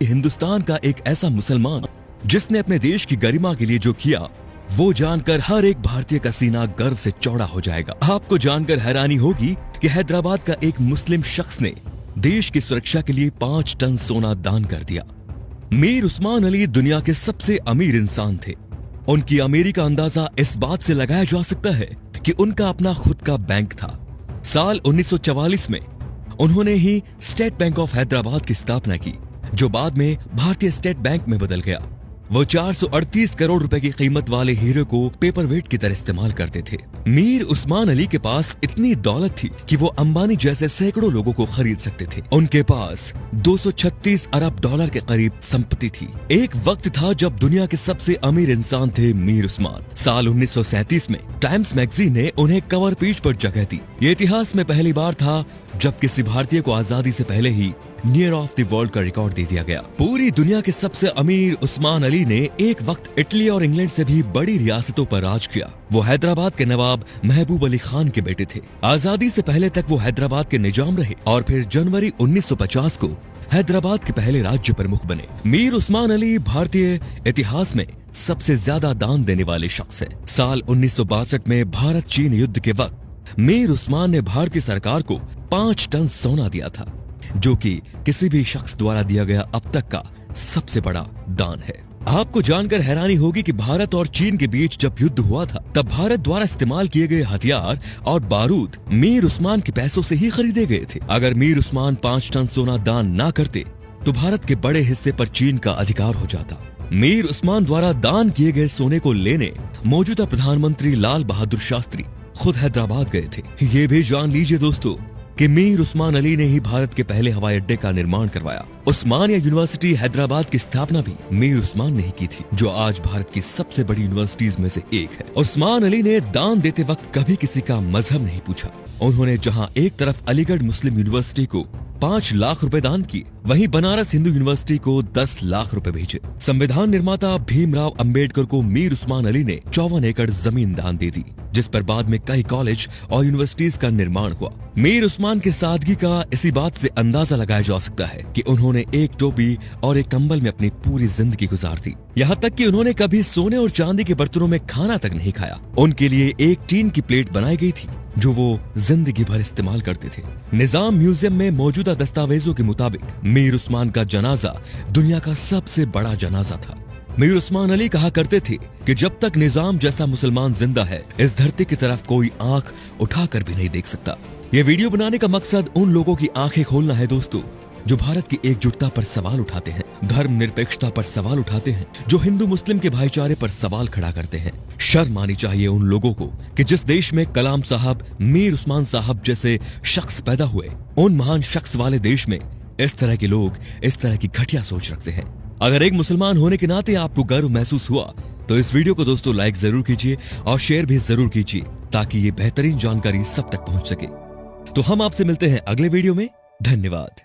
हिंदुस्तान का एक ऐसा मुसलमान जिसने अपने देश की गरिमा के लिए जो किया, वो जानकर हर एक भारतीय का सीना गर्व से चौड़ा हो जाएगा। आपको जानकर हैरानी होगी कि हैदराबाद का एक मुस्लिम शख्स ने देश की सुरक्षा के लिए 5 टन सोना दान कर दिया। मीर उस्मान अली दुनिया के सबसे अमीर इंसान थे। उनकी अमीरी का अंदाजा इस बात से लगाया जा सकता है कि उनका अपना खुद का बैंक था। साल 1944 में उन्होंने ही स्टेट बैंक ऑफ हैदराबाद की स्थापना की, जो बाद में भारतीय स्टेट बैंक में बदल गया। वो 438 करोड़ रुपए की कीमत वाले हीरे को पेपर वेट की तरह इस्तेमाल करते थे। मीर उस्मान अली के पास इतनी दौलत थी कि वो अंबानी जैसे सैकड़ों लोगों को खरीद सकते थे। उनके पास 236 अरब डॉलर के करीब संपत्ति थी। एक वक्त था जब दुनिया के सबसे अमीर इंसान थे मीर उस्मान। साल 1937 में टाइम्स मैगजीन ने उन्हें कवर पेज पर जगह दी। ये इतिहास में पहली बार था जब किसी भारतीय को आजादी से पहले ही नियर ऑफ द वर्ल्ड का रिकॉर्ड दे दिया गया। पूरी दुनिया के सबसे अमीर उस्मान अली ने एक वक्त इटली और इंग्लैंड से भी बड़ी रियासतों पर राज किया। वो हैदराबाद के नवाब महबूब अली खान के बेटे थे। आजादी से पहले तक वो हैदराबाद के निजाम रहे और फिर जनवरी 1950 को हैदराबाद के पहले राज्य प्रमुख बने। मीर उस्मान अली भारतीय इतिहास में सबसे ज्यादा दान देने वाले शख्स हैं। साल 1962 में भारत चीन युद्ध के वक्त मीर उस्मान ने भारतीय सरकार को 5 टन सोना दिया था, जो कि किसी भी शख्स द्वारा दिया गया अब तक का सबसे बड़ा दान है। आपको जानकर हैरानी होगी कि भारत और चीन के बीच जब युद्ध हुआ था, तब भारत द्वारा इस्तेमाल किए गए हथियार और बारूद मीर उस्मान के पैसों से ही खरीदे गए थे। अगर मीर उस्मान 5 टन सोना दान ना करते तो भारत के बड़े हिस्से पर चीन का अधिकार हो जाता। मीर उस्मान द्वारा दान किए गए सोने को लेने मौजूदा प्रधानमंत्री लाल बहादुर शास्त्री खुद हैदराबाद गए थे। ये भी जान लीजिए दोस्तों कि मीर उस्मान अली ने ही भारत के पहले हवाई अड्डे का निर्माण करवाया। उस्मानिया यूनिवर्सिटी हैदराबाद की स्थापना भी मीर उस्मान ने ही की थी, जो आज भारत की सबसे बड़ी यूनिवर्सिटीज में से एक है। उस्मान अली ने दान देते वक्त कभी किसी का मजहब नहीं पूछा। उन्होंने जहां एक तरफ अलीगढ़ मुस्लिम यूनिवर्सिटी को 5 लाख रुपए दान किए, वहीं बनारस हिंदू यूनिवर्सिटी को 10 लाख रुपए भेजे। संविधान निर्माता भीमराव अंबेडकर को मीर उस्मान अली ने 54 एकड़ जमीन दान दे दी, जिस पर बाद में कई कॉलेज और यूनिवर्सिटीज का निर्माण हुआ। मीर उस्मान के सादगी का इसी बात से अंदाजा लगाया जा सकता है कि उन्होंने एक टोपी और एक कंबल में अपनी पूरी जिंदगी गुजार दी। यहाँ तक कि उन्होंने कभी सोने और चांदी के बर्तनों में खाना तक नहीं खाया। उनके लिए एक टीन की प्लेट बनाई गई थी, जो वो जिंदगी भर इस्तेमाल करते थे। निजाम म्यूजियम में मौजूदा दस्तावेजों के मुताबिक मीर उस्मान का जनाजा दुनिया का सबसे बड़ा जनाजा था। मीर उस्मान अली कहा करते थे कि जब तक निजाम जैसा मुसलमान जिंदा है, इस धरती की तरफ कोई आंख उठाकर भी नहीं देख सकता। ये वीडियो बनाने का मकसद उन लोगों की आंखें खोलना है दोस्तों, जो भारत की एकजुटता पर सवाल उठाते हैं, धर्म निरपेक्षता पर सवाल उठाते हैं, जो हिंदू मुस्लिम के भाईचारे पर सवाल खड़ा करते हैं। शर्म आनी चाहिए उन लोगों को कि जिस देश में कलाम साहब, मीर उस्मान साहब जैसे शख्स पैदा हुए, उन महान शख्स वाले देश में इस तरह के लोग इस तरह की घटिया सोच रखते हैं। अगर एक मुसलमान होने के नाते आपको गर्व महसूस हुआ तो इस वीडियो को दोस्तों लाइक जरूर कीजिए और शेयर भी जरूर कीजिए, ताकि ये बेहतरीन जानकारी सब तक पहुंच सके। तो हम आपसे मिलते हैं अगले वीडियो में। धन्यवाद।